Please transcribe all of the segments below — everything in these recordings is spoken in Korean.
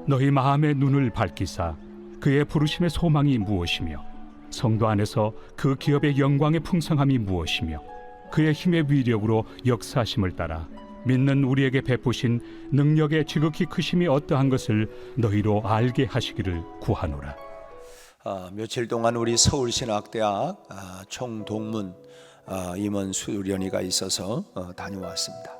너희 마음의 눈을 밝히사 그의 부르심의 소망이 무엇이며 성도 안에서 그 기업의 영광의 풍성함이 무엇이며 그의 힘의 위력으로 역사하심을 따라 믿는 우리에게 베푸신 능력의 지극히 크심이 어떠한 것을 너희로 알게 하시기를 구하노라. 며칠 동안 우리 서울신학대학 총동문 임원 수련회가 있어서 다녀왔습니다.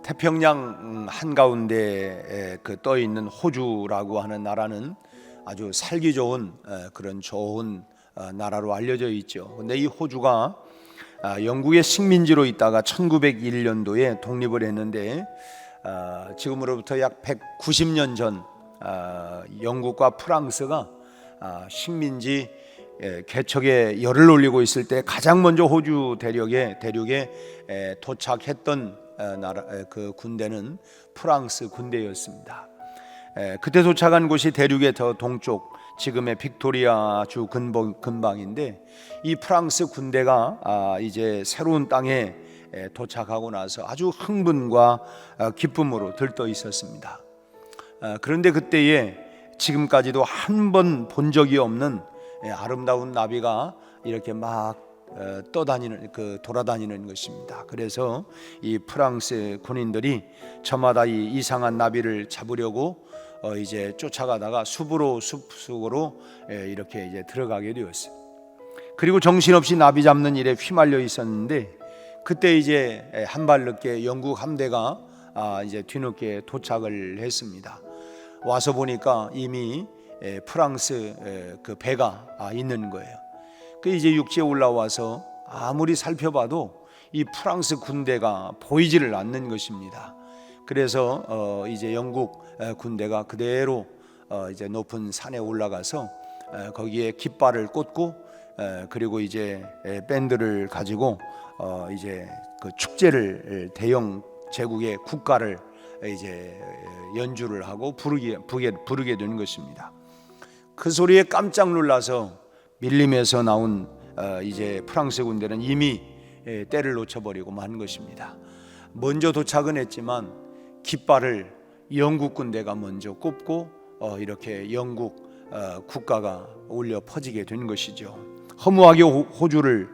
태평양 한가운데에 떠 있는 호주라고 하는 나라는 아주 살기 좋은 그런 좋은 나라로 알려져 있죠. 근데 이 호주가 영국의 식민지로 있다가 1901년도에 독립을 했는데 지금으로부터 약 190년 전 영국과 프랑스가 식민지 개척에 열을 올리고 있을 때 가장 먼저 호주 대륙에 도착했던 나라 그 군대는 프랑스 군대였습니다. 그때 도착한 곳이 대륙의 더 동쪽 지금의 빅토리아주 근방인데 이 프랑스 군대가 이제 새로운 땅에 도착하고 나서 아주 흥분과 기쁨으로 들떠 있었습니다. 그런데 그때에 지금까지도 한 번 본 적이 없는 아름다운 나비가 이렇게 막 돌아다니는 것입니다. 그래서 이 프랑스 군인들이 저마다 이 이상한 나비를 잡으려고 이제 쫓아가다가 숲 속으로 이렇게 이제 들어가게 되었어요. 그리고 정신없이 나비 잡는 일에 휘말려 있었는데 그때 이제 한 발 늦게 영국 함대가 이제 뒤늦게 도착을 했습니다. 와서 보니까 이미 프랑스 그 배가 있는 거예요. 그 이제 육지에 올라와서 아무리 살펴봐도 이 프랑스 군대가 보이지를 않는 것입니다. 그래서 이제 영국 군대가 그대로 이제 높은 산에 올라가서 거기에 깃발을 꽂고 그리고 이제 밴드를 가지고 이제 그 축제를 대형 제국의 국가를 이제 연주를 하고 부르게 되는 것입니다. 그 소리에 깜짝 놀라서 밀림에서 나온 이제 프랑스 군대는 이미 때를 놓쳐버리고 만 것입니다. 먼저 도착은 했지만 깃발을 영국 군대가 먼저 꼽고 이렇게 영국 국가가 울려 퍼지게 된 것이죠. 허무하게 호주를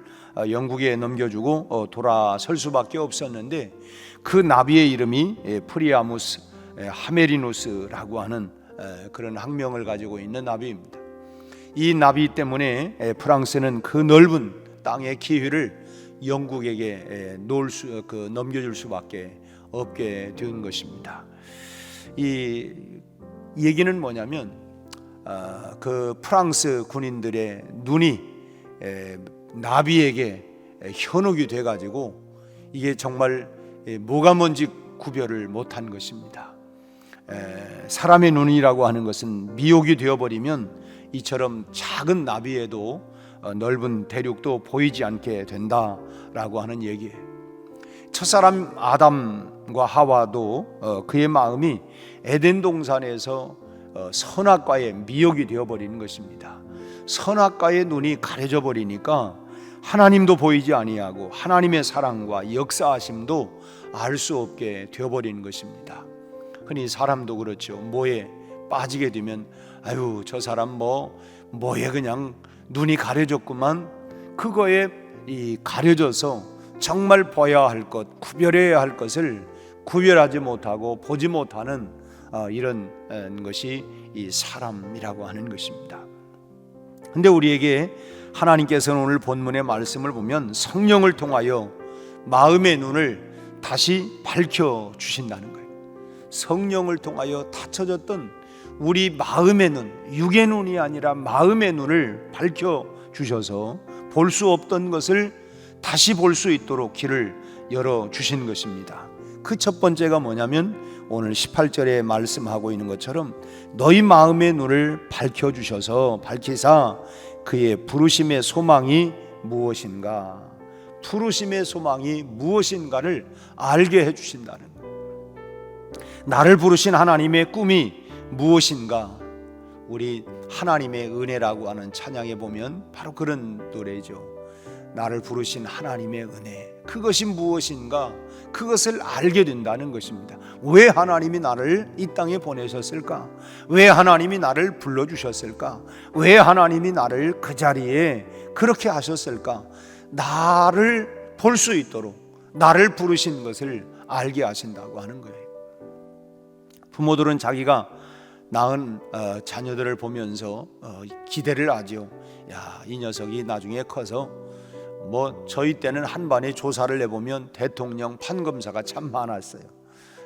영국에 넘겨주고 돌아설 수밖에 없었는데 그 나비의 이름이 프리아무스 하메리누스라고 하는 그런 학명을 가지고 있는 나비입니다. 이 나비 때문에 프랑스는 그 넓은 땅의 기회를 영국에게 넘겨줄 수밖에 없게 된 것입니다. 이 얘기는 뭐냐면 그 프랑스 군인들의 눈이 나비에게 현혹이 돼가지고 이게 정말 뭐가 뭔지 구별을 못한 것입니다. 사람의 눈이라고 하는 것은 미혹이 되어버리면 이처럼 작은 나비에도 넓은 대륙도 보이지 않게 된다라고 하는 얘기예요. 첫사람 아담과 하와도 그의 마음이 에덴 동산에서 선악과에 미혹이 되어버리는 것입니다. 선악과의 눈이 가려져 버리니까 하나님도 보이지 아니하고 하나님의 사랑과 역사하심도 알 수 없게 되어버리는 것입니다. 흔히 사람도 그렇죠. 뭐에 빠지게 되면 아유 저 사람 뭐에 그냥 눈이 가려졌구만. 그거에 이 가려져서 정말 봐야 할 것, 구별해야 할 것을 구별하지 못하고 보지 못하는 이런 것이 이 사람이라고 하는 것입니다. 근데 우리에게 하나님께서는 오늘 본문의 말씀을 보면 성령을 통하여 마음의 눈을 다시 밝혀 주신다는 거예요. 성령을 통하여 닫혀졌던 우리 마음의 눈, 육의 눈이 아니라 마음의 눈을 밝혀 주셔서 볼 수 없던 것을 다시 볼 수 있도록 길을 열어 주신 것입니다. 그 첫 번째가 뭐냐면 오늘 18절에 말씀하고 있는 것처럼 너희 마음의 눈을 밝혀 주셔서 밝히사 그의 부르심의 소망이 무엇인가, 부르심의 소망이 무엇인가를 알게 해주신다는 거예요. 나를 부르신 하나님의 꿈이 무엇인가. 우리 하나님의 은혜라고 하는 찬양에 보면 바로 그런 노래죠. 나를 부르신 하나님의 은혜, 그것이 무엇인가, 그것을 알게 된다는 것입니다. 왜 하나님이 나를 이 땅에 보내셨을까? 왜 하나님이 나를 불러주셨을까? 왜 하나님이 나를 그 자리에 그렇게 하셨을까? 나를 볼 수 있도록 나를 부르신 것을 알게 하신다고 하는 거예요. 부모들은 자기가 낳은 자녀들을 보면서 기대를 하죠. 야, 이 녀석이 나중에 커서 저희 때는 한반에 조사를 해보면 대통령 판검사가 참 많았어요.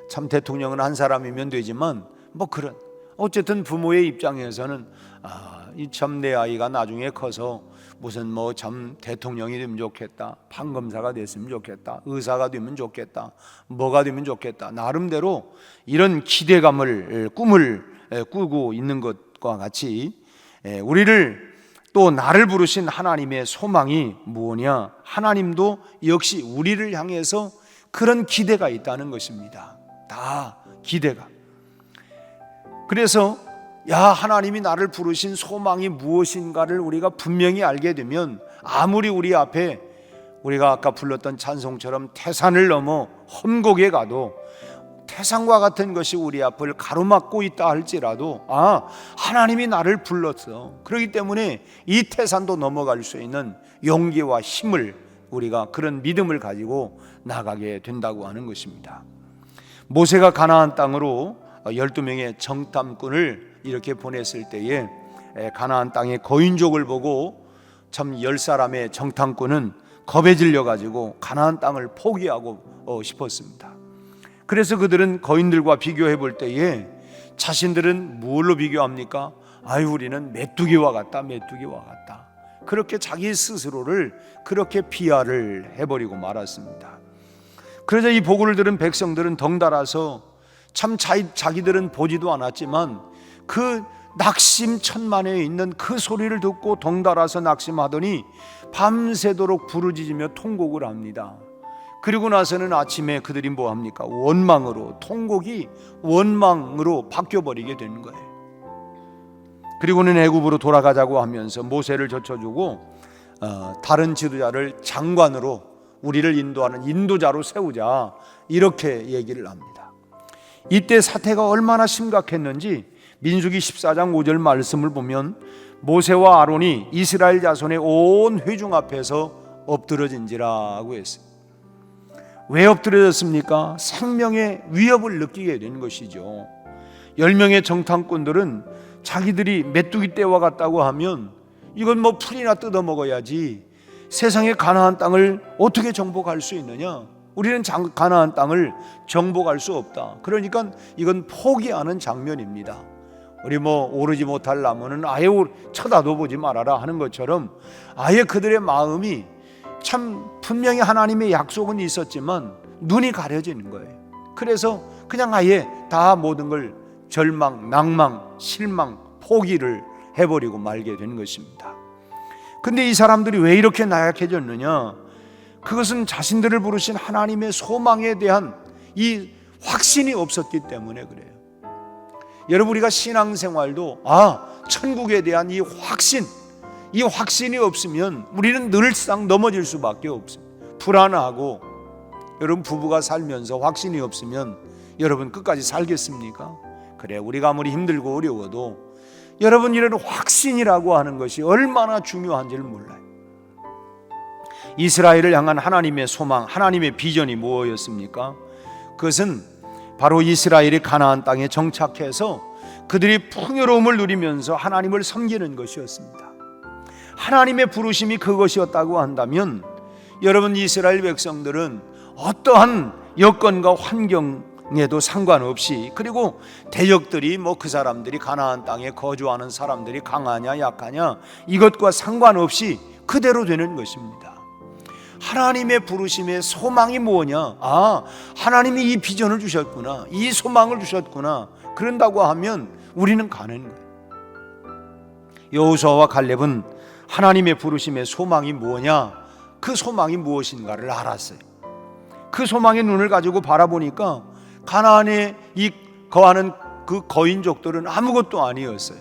참 대통령은 한 사람이면 되지만 그런, 어쨌든 부모의 입장에서는 이 참 내 아이가 나중에 커서 무슨 참 대통령이 되면 좋겠다, 판검사가 됐으면 좋겠다, 의사가 되면 좋겠다, 뭐가 되면 좋겠다, 나름대로 이런 기대감을, 꿈을 꾸고 있는 것과 같이 우리를, 또 나를 부르신 하나님의 소망이 무엇이냐? 하나님도 역시 우리를 향해서 그런 기대가 있다는 것입니다. 다 기대가. 그래서 하나님이 나를 부르신 소망이 무엇인가를 우리가 분명히 알게 되면, 아무리 우리 앞에 우리가 아까 불렀던 찬송처럼 태산을 넘어 험곡에 가도 태산과 같은 것이 우리 앞을 가로막고 있다 할지라도 하나님이 나를 불렀어. 그렇기 때문에 이 태산도 넘어갈 수 있는 용기와 힘을, 우리가 그런 믿음을 가지고 나가게 된다고 하는 것입니다. 모세가 가나안 땅으로 12명의 정탐꾼을 이렇게 보냈을 때에 가나안 땅의 거인족을 보고 참 10사람의 정탐꾼은 겁에 질려가지고 가나안 땅을 포기하고 싶었습니다. 그래서 그들은 거인들과 비교해 볼 때에 자신들은 무엇로 비교합니까? 우리는 메뚜기와 같다, 메뚜기와 같다. 그렇게 자기 스스로를 그렇게 비하를 해버리고 말았습니다. 그래서 이 보고를 들은 백성들은 덩달아서 참 자기들은 보지도 않았지만 그 낙심천만에 있는 그 소리를 듣고 덩달아서 낙심하더니 밤새도록 부르짖으며 통곡을 합니다. 그리고 나서는 아침에 그들이 뭐합니까? 원망으로, 통곡이 원망으로 바뀌어버리게 되는 거예요. 그리고는 애굽으로 돌아가자고 하면서 모세를 젖혀주고 다른 지도자를 장관으로, 우리를 인도하는 인도자로 세우자, 이렇게 얘기를 합니다. 이때 사태가 얼마나 심각했는지 민수기 14장 5절 말씀을 보면, 모세와 아론이 이스라엘 자손의 온 회중 앞에서 엎드러진지라고 했어요. 왜 엎드려졌습니까? 생명의 위협을 느끼게 된 것이죠. 10명의 정탐꾼들은 자기들이 메뚜기 떼와 같다고 하면 이건 풀이나 뜯어 먹어야지, 세상의 가나안 땅을 어떻게 정복할 수 있느냐? 우리는 가나안 땅을 정복할 수 없다. 그러니까 이건 포기하는 장면입니다. 우리 오르지 못할 나무는 아예 쳐다도 보지 말아라 하는 것처럼, 아예 그들의 마음이 참 분명히 하나님의 약속은 있었지만 눈이 가려지는 거예요. 그래서 그냥 아예 다 모든 걸 절망, 낭망, 실망, 포기를 해버리고 말게 되는 것입니다. 근데 이 사람들이 왜 이렇게 나약해졌느냐? 그것은 자신들을 부르신 하나님의 소망에 대한 이 확신이 없었기 때문에 그래요. 여러분, 우리가 신앙생활도 천국에 대한 이 확신이 없으면 우리는 늘상 넘어질 수밖에 없습니다. 불안하고, 여러분 부부가 살면서 확신이 없으면 여러분 끝까지 살겠습니까? 그래, 우리가 아무리 힘들고 어려워도 여러분 이런 확신이라고 하는 것이 얼마나 중요한지를 몰라요. 이스라엘을 향한 하나님의 소망, 하나님의 비전이 무엇이었습니까? 그것은 바로 이스라엘이 가나안 땅에 정착해서 그들이 풍요로움을 누리면서 하나님을 섬기는 것이었습니다. 하나님의 부르심이 그것이었다고 한다면, 여러분 이스라엘 백성들은 어떠한 여건과 환경에도 상관없이, 그리고 대적들이 그 사람들이 가나안 땅에 거주하는 사람들이 강하냐 약하냐 이것과 상관없이 그대로 되는 것입니다. 하나님의 부르심의 소망이 뭐냐? 하나님이 이 비전을 주셨구나, 이 소망을 주셨구나, 그런다고 하면 우리는 가는 거예요. 여호수아와 갈렙은 하나님의 부르심의 소망이 뭐냐, 그 소망이 무엇인가를 알았어요. 그 소망의 눈을 가지고 바라보니까 가나안에 이 거하는 그 거인족들은 아무것도 아니었어요.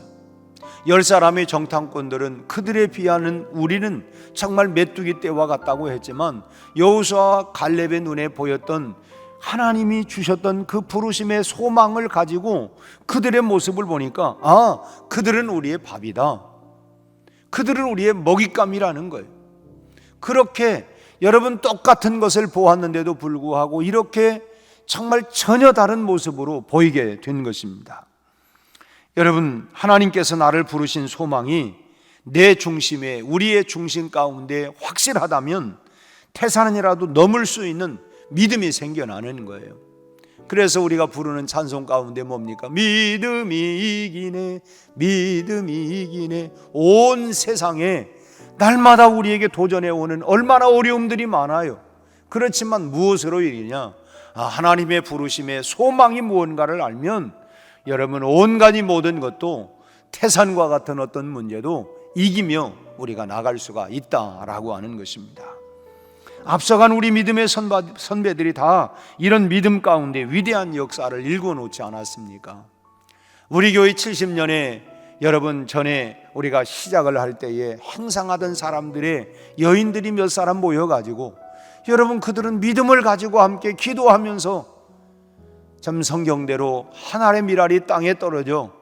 10사람의 정탐꾼들은 그들에 비하는 우리는 정말 메뚜기 떼와 같다고 했지만, 여호수아와 갈렙의 눈에 보였던 하나님이 주셨던 그 부르심의 소망을 가지고 그들의 모습을 보니까, 그들은 우리의 밥이다, 그들은 우리의 먹잇감이라는 거예요. 그렇게 여러분 똑같은 것을 보았는데도 불구하고 이렇게 정말 전혀 다른 모습으로 보이게 된 것입니다. 여러분, 하나님께서 나를 부르신 소망이 내 중심에, 우리의 중심 가운데 확실하다면 태산이라도 넘을 수 있는 믿음이 생겨나는 거예요. 그래서 우리가 부르는 찬송 가운데 뭡니까? 믿음이 이기네, 믿음이 이기네. 온 세상에 날마다 우리에게 도전해 오는 얼마나 어려움들이 많아요. 그렇지만 무엇으로 이기냐? 하나님의 부르심에 소망이 무언가를 알면 여러분, 온갖 이 모든 것도 태산과 같은 어떤 문제도 이기며 우리가 나갈 수가 있다라고 하는 것입니다. 앞서간 우리 믿음의 선배들이 다 이런 믿음 가운데 위대한 역사를 일궈놓지 않았습니까? 우리 교회 70년에 여러분 전에 우리가 시작을 할 때에 행상하던 사람들의 여인들이 몇 사람 모여가지고, 여러분 그들은 믿음을 가지고 함께 기도하면서 참 성경대로 한 알의 밀알이 땅에 떨어져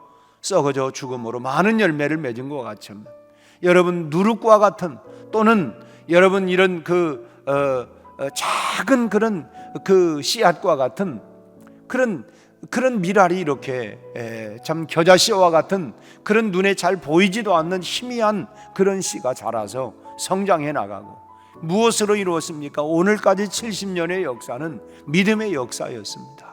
썩어져 죽음으로 많은 열매를 맺은 것 같지만, 여러분 누룩과 같은, 또는 여러분 이런 작은 그런 씨앗과 같은 그런 밀알이 이렇게 참 겨자씨와 같은 그런 눈에 잘 보이지도 않는 희미한 그런 씨가 자라서 성장해 나가고, 무엇으로 이루었습니까? 오늘까지 70년의 역사는 믿음의 역사였습니다.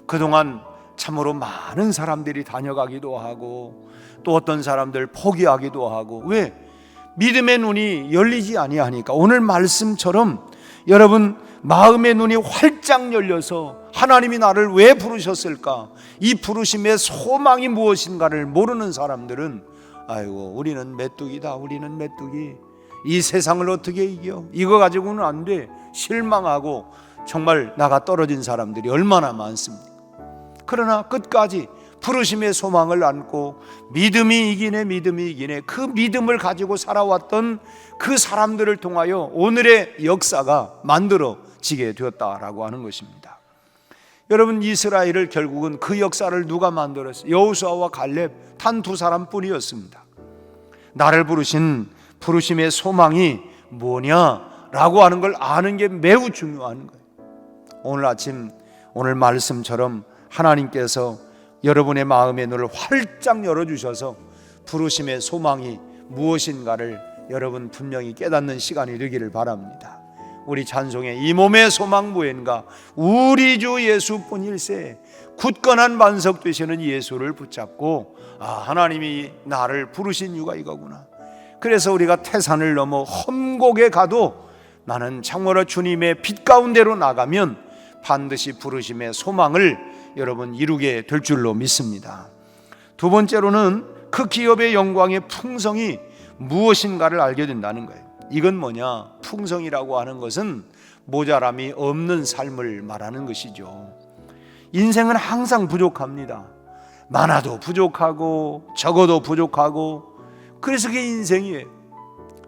그동안 참으로 많은 사람들이 다녀가기도 하고, 또 어떤 사람들 포기하기도 하고, 왜? 믿음의 눈이 열리지 아니하니까. 오늘 말씀처럼 여러분 마음의 눈이 활짝 열려서 하나님이 나를 왜 부르셨을까, 이 부르심의 소망이 무엇인가를 모르는 사람들은 아이고 우리는 메뚜기다, 우리는 메뚜기, 이 세상을 어떻게 이겨, 이거 가지고는 안 돼, 실망하고 정말 나가 떨어진 사람들이 얼마나 많습니까? 그러나 끝까지 부르심의 소망을 안고 믿음이 이기네, 믿음이 이기네, 그 믿음을 가지고 살아왔던 그 사람들을 통하여 오늘의 역사가 만들어지게 되었다라고 하는 것입니다. 여러분, 이스라엘을 결국은 그 역사를 누가 만들었어요? 여호수아와 갈렙 단 두 사람뿐이었습니다. 나를 부르신 부르심의 소망이 뭐냐라고 하는 걸 아는 게 매우 중요한 거예요. 오늘 아침 오늘 말씀처럼 하나님께서 여러분의 마음의 눈을 활짝 열어주셔서 부르심의 소망이 무엇인가를 여러분 분명히 깨닫는 시간이 되기를 바랍니다. 우리 찬송에 이 몸의 소망 무엇인가, 우리 주 예수뿐일세. 굳건한 반석 되시는 예수를 붙잡고, 하나님이 나를 부르신 이유가 이거구나. 그래서 우리가 태산을 넘어 험곡에 가도 나는 참으로 주님의 빛 가운데로 나가면 반드시 부르심의 소망을 여러분 이루게 될 줄로 믿습니다. 두 번째로는 그 기업의 영광의 풍성이 무엇인가를 알게 된다는 거예요. 이건 뭐냐? 풍성이라고 하는 것은 모자람이 없는 삶을 말하는 것이죠. 인생은 항상 부족합니다. 많아도 부족하고 적어도 부족하고, 그래서 그게 인생이에요.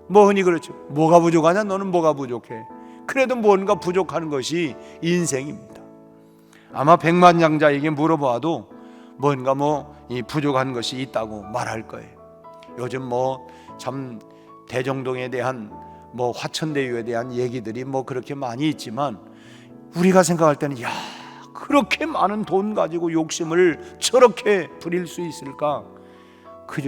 뭐 흔히 그렇죠. 뭐가 부족하냐? 너는 뭐가 부족해? 그래도 뭔가 부족한 것이 인생입니다. 아마 백만장자에게 물어봐도 뭔가 이 부족한 것이 있다고 말할 거예요. 요즘 참 대정동에 대한 화천대유에 대한 얘기들이 그렇게 많이 있지만, 우리가 생각할 때는 그렇게 많은 돈 가지고 욕심을 저렇게 부릴 수 있을까?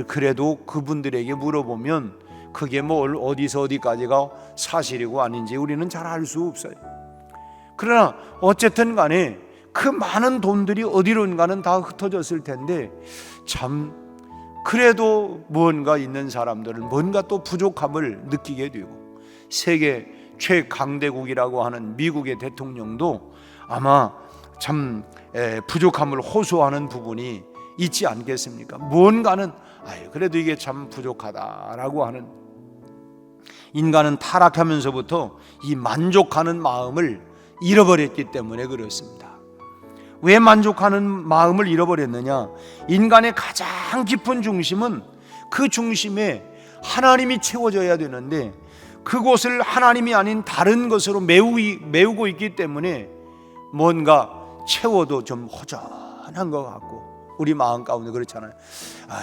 그래도 그분들에게 물어보면 그게 어디서 어디까지가 사실이고 아닌지 우리는 잘 알 수 없어요. 그러나 어쨌든 간에 그 많은 돈들이 어디론가는 다 흩어졌을 텐데, 참 그래도 무언가 있는 사람들은 뭔가 또 부족함을 느끼게 되고, 세계 최강대국이라고 하는 미국의 대통령도 아마 참 부족함을 호소하는 부분이 있지 않겠습니까? 무언가는 그래도 이게 참 부족하다라고 하는, 인간은 타락하면서부터 이 만족하는 마음을 잃어버렸기 때문에 그렇습니다. 왜 만족하는 마음을 잃어버렸느냐? 인간의 가장 깊은 중심은 그 중심에 하나님이 채워져야 되는데 그곳을 하나님이 아닌 다른 것으로 메우고 있기 때문에 뭔가 채워도 좀 허전한 것 같고, 우리 마음 가운데 그렇잖아요.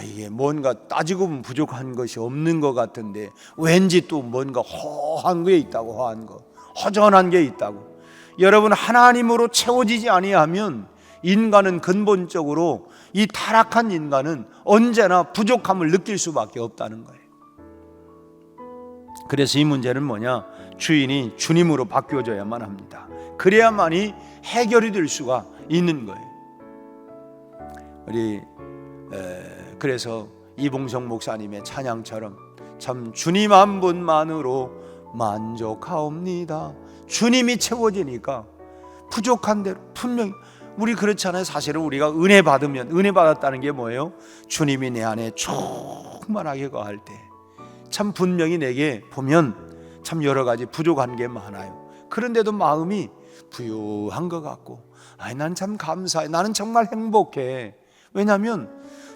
이게 뭔가 따지고 보면 부족한 것이 없는 것 같은데 왠지 또 뭔가 허한 게 있다고, 허한 거, 허전한 게 있다고. 여러분, 하나님으로 채워지지 아니하면 인간은 근본적으로, 이 타락한 인간은 언제나 부족함을 느낄 수밖에 없다는 거예요. 그래서 이 문제는 뭐냐? 주인이 주님으로 바뀌어져야만 합니다. 그래야만이 해결이 될 수가 있는 거예요. 그래서 이봉성 목사님의 찬양처럼 참 주님 한 분만으로 만족하옵니다. 주님이 채워지니까 부족한 대로 분명히, 우리 그렇잖아요. 사실은 우리가 은혜 받으면, 은혜 받았다는 게 뭐예요? 주님이 내 안에 충만하게 거할 때 참 분명히 내게 보면 참 여러 가지 부족한 게 많아요. 그런데도 마음이 부유한 것 같고, 난 참 감사해, 나는 정말 행복해. 왜냐하면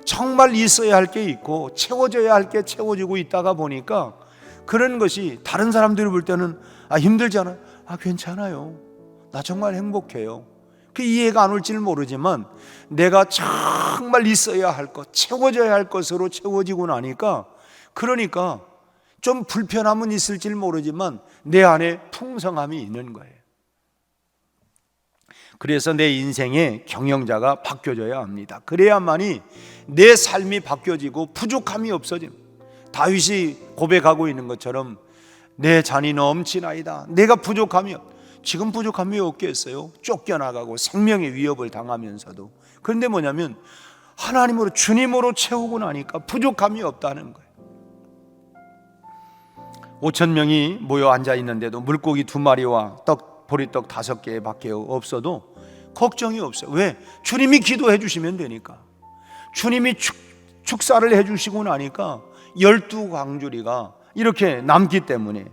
정말 있어야 할 게 있고 채워져야 할 게 채워지고 있다가 보니까 그런 것이 다른 사람들이 볼 때는 힘들잖아요. 괜찮아요, 나 정말 행복해요. 그 이해가 안 올지는 모르지만 내가 정말 있어야 할 것, 채워져야 할 것으로 채워지고 나니까, 그러니까 좀 불편함은 있을지 모르지만 내 안에 풍성함이 있는 거예요. 그래서 내 인생의 경영자가 바뀌어져야 합니다. 그래야만이 내 삶이 바뀌어지고 부족함이 없어집니다. 다윗이 고백하고 있는 것처럼 내 잔이 넘치나이다. 내가 부족함이 지금 부족함이 없겠어요? 쫓겨나가고 생명의 위협을 당하면서도. 그런데 뭐냐면 하나님으로, 주님으로 채우고 나니까 부족함이 없다는 거예요. 5,000명이 모여 앉아 있는데도 물고기 2마리와 보리떡 5개 밖에 없어도 걱정이 없어요. 왜? 주님이 기도해 주시면 되니까. 주님이 축사를 해 주시고 나니까 12광주리가 이렇게 남기 때문에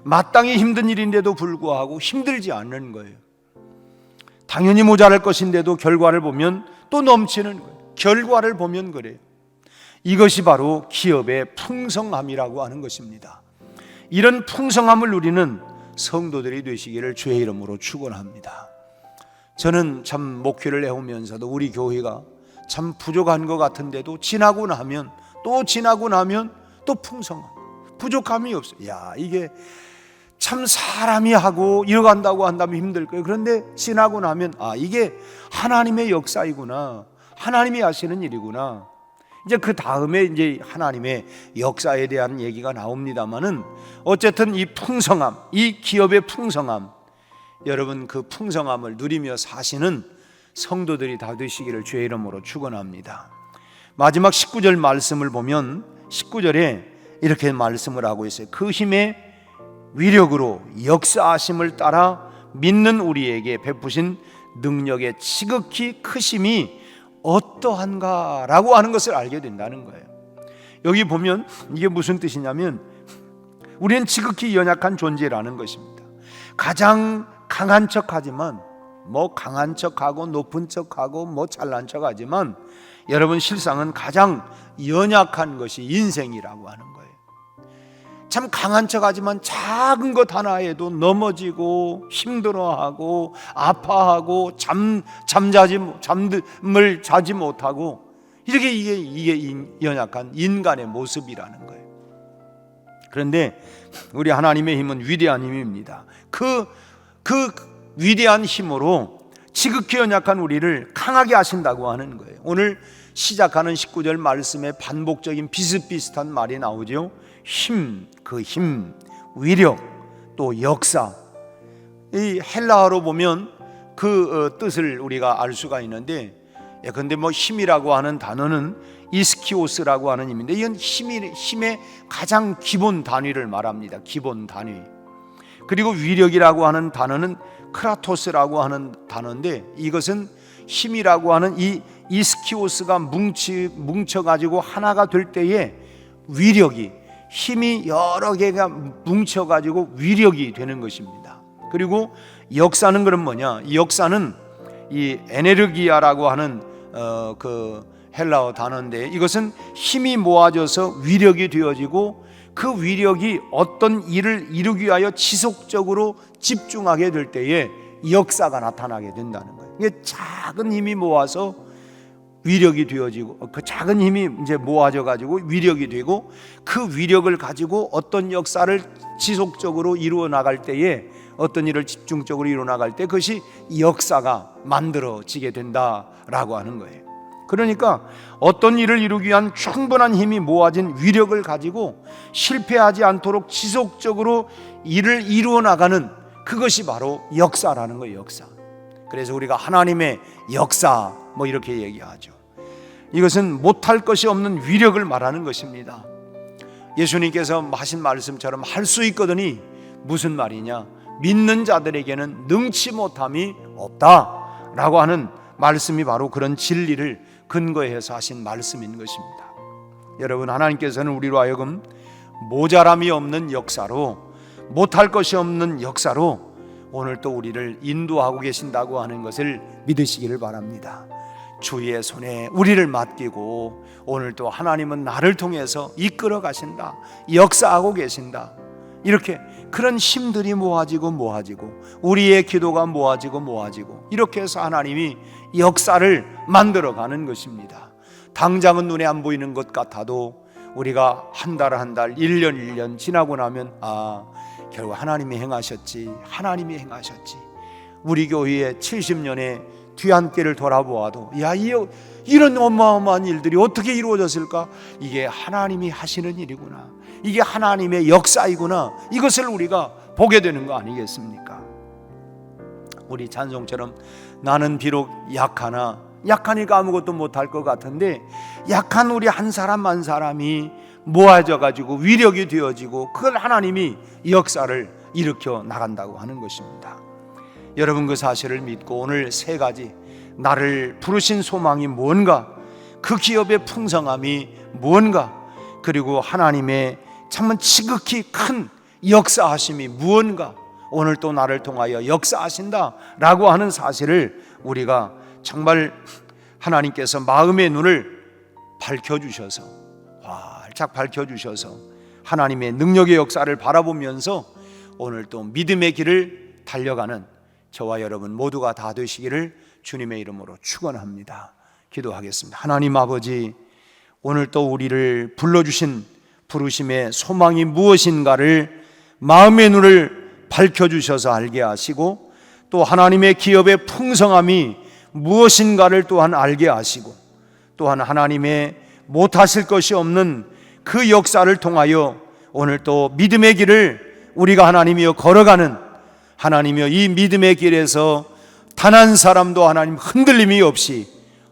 마땅히 힘든 일인데도 불구하고 힘들지 않는 거예요. 당연히 모자랄 것인데도 결과를 보면 또 넘치는 거예요. 결과를 보면 그래요. 이것이 바로 기업의 풍성함이라고 하는 것입니다. 이런 풍성함을 누리는 성도들이 되시기를 주의 이름으로 축원합니다. 저는 참 목회를 해오면서도 우리 교회가 참 부족한 것 같은데도 지나고 나면 또 풍성함, 부족함이 없어요. 이게 참 사람이 하고 이어간다고 한다면 힘들 거예요. 그런데 지나고 나면 이게 하나님의 역사이구나, 하나님이 하시는 일이구나. 이제 그 다음에 이제 하나님의 역사에 대한 얘기가 나옵니다만은 어쨌든 이 풍성함, 이 기업의 풍성함, 여러분 그 풍성함을 누리며 사시는 성도들이 다 되시기를 주의 이름으로 축원합니다. 마지막 19절 말씀을 보면 19절에 이렇게 말씀을 하고 있어요. 그 힘의 위력으로 역사하심을 따라 믿는 우리에게 베푸신 능력의 지극히 크심이 어떠한가라고 하는 것을 알게 된다는 거예요. 여기 보면 이게 무슨 뜻이냐면 우리는 지극히 연약한 존재라는 것입니다. 가장 강한 척하지만, 강한 척하고 높은 척하고 잘난 척하지만 여러분 실상은 가장 연약한 것이 인생이라고 하는 거예요. 참 강한 척하지만 작은 것 하나에도 넘어지고 힘들어하고 아파하고 잠을 자지 못하고 이게 연약한 인간의 모습이라는 거예요. 그런데 우리 하나님의 힘은 위대한 힘입니다. 그 위대한 힘으로 지극히 연약한 우리를 강하게 하신다고 하는 거예요. 오늘 시작하는 19절 말씀에 반복적인 비슷비슷한 말이 나오죠. 힘, 그 힘, 위력, 또 역사. 이 헬라어로 보면 그 뜻을 우리가 알 수가 있는데, 근데 힘이라고 하는 단어는 이스키오스라고 하는 힘인데, 이건 힘의 가장 기본 단위를 말합니다. 기본 단위. 그리고 위력이라고 하는 단어는 크라토스라고 하는 단어인데, 이것은 힘이라고 하는 이 이스키오스가 뭉쳐가지고 하나가 될 때에 위력이, 힘이 여러 개가 뭉쳐가지고 위력이 되는 것입니다. 그리고 역사는 그럼 뭐냐? 이 역사는 이 에네르기아라고 하는 그 헬라어 단어인데 이것은 힘이 모아져서 위력이 되어지고 그 위력이 어떤 일을 이루기 위하여 지속적으로 집중하게 될 때에 역사가 나타나게 된다는 거예요. 이게 작은 힘이 모아서 위력이 되어지고 그 작은 힘이 이제 모아져 가지고 위력이 되고 그 위력을 가지고 어떤 역사를 지속적으로 이루어 나갈 때에 어떤 일을 집중적으로 이루어 나갈 때 그것이 역사가 만들어지게 된다라고 하는 거예요. 그러니까 어떤 일을 이루기 위한 충분한 힘이 모아진 위력을 가지고 실패하지 않도록 지속적으로 일을 이루어 나가는 그것이 바로 역사라는 거예요. 역사. 그래서 우리가 하나님의 역사 뭐 이렇게 얘기하죠. 이것은 못할 것이 없는 위력을 말하는 것입니다. 예수님께서 하신 말씀처럼 할 수 있거든이 무슨 말이냐? 믿는 자들에게는 능치 못함이 없다라고 하는 말씀이 바로 그런 진리를 근거해서 하신 말씀인 것입니다. 여러분, 하나님께서는 우리로 하여금 모자람이 없는 역사로, 못할 것이 없는 역사로 오늘 또 우리를 인도하고 계신다고 하는 것을 믿으시기를 바랍니다. 주의 손에 우리를 맡기고 오늘 또 하나님은 나를 통해서 이끌어 가신다, 역사하고 계신다, 이렇게 그런 힘들이 모아지고 우리의 기도가 모아지고 이렇게 해서 하나님이 역사를 만들어가는 것입니다. 당장은 눈에 안 보이는 것 같아도 우리가 한 달, 1년 지나고 나면 결국 하나님이 행하셨지. 우리 교회의 70년의 뒤안길을 돌아보아도 이런 어마어마한 일들이 어떻게 이루어졌을까? 이게 하나님이 하시는 일이구나, 이게 하나님의 역사이구나, 이것을 우리가 보게 되는 거 아니겠습니까? 우리 찬송처럼 나는 비록 약하니까 아무것도 못할 것 같은데 약한 우리 한 사람 한 사람이 모아져 가지고 위력이 되어지고 그걸 하나님이 역사를 일으켜 나간다고 하는 것입니다. 여러분, 그 사실을 믿고 오늘 세 가지, 나를 부르신 소망이 뭔가, 그 기업의 풍성함이 뭔가, 그리고 하나님의 참은 지극히 큰 역사하심이 무언가, 오늘 또 나를 통하여 역사하신다라고 하는 사실을 우리가 정말 하나님께서 마음의 눈을 밝혀주셔서, 활짝 밝혀주셔서 하나님의 능력의 역사를 바라보면서 오늘 또 믿음의 길을 달려가는 저와 여러분 모두가 다 되시기를 주님의 이름으로 축원합니다. 기도하겠습니다. 하나님 아버지, 오늘 또 우리를 불러주신 부르심의 소망이 무엇인가를 마음의 눈을 밝혀주셔서 알게 하시고, 또 하나님의 기업의 풍성함이 무엇인가를 또한 알게 하시고, 또한 하나님의 못하실 것이 없는 그 역사를 통하여 오늘 또 믿음의 길을 우리가 하나님이여 걸어가는, 하나님이여 이 믿음의 길에서 단 한 사람도 하나님 흔들림이 없이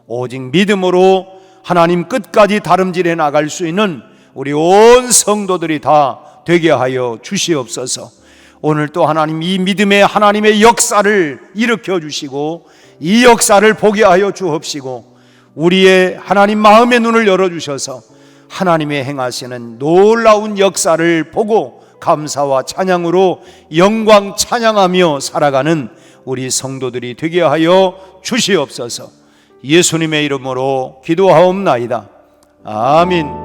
오직 믿음으로 하나님 끝까지 다름질해 나갈 수 있는 우리 온 성도들이 다 되게 하여 주시옵소서. 오늘 또 하나님 이 믿음의 하나님의 역사를 일으켜 주시고 이 역사를 보게 하여 주옵시고, 우리의 하나님 마음의 눈을 열어주셔서 하나님의 행하시는 놀라운 역사를 보고 감사와 찬양으로 영광 찬양하며 살아가는 우리 성도들이 되게 하여 주시옵소서. 예수님의 이름으로 기도하옵나이다. 아멘.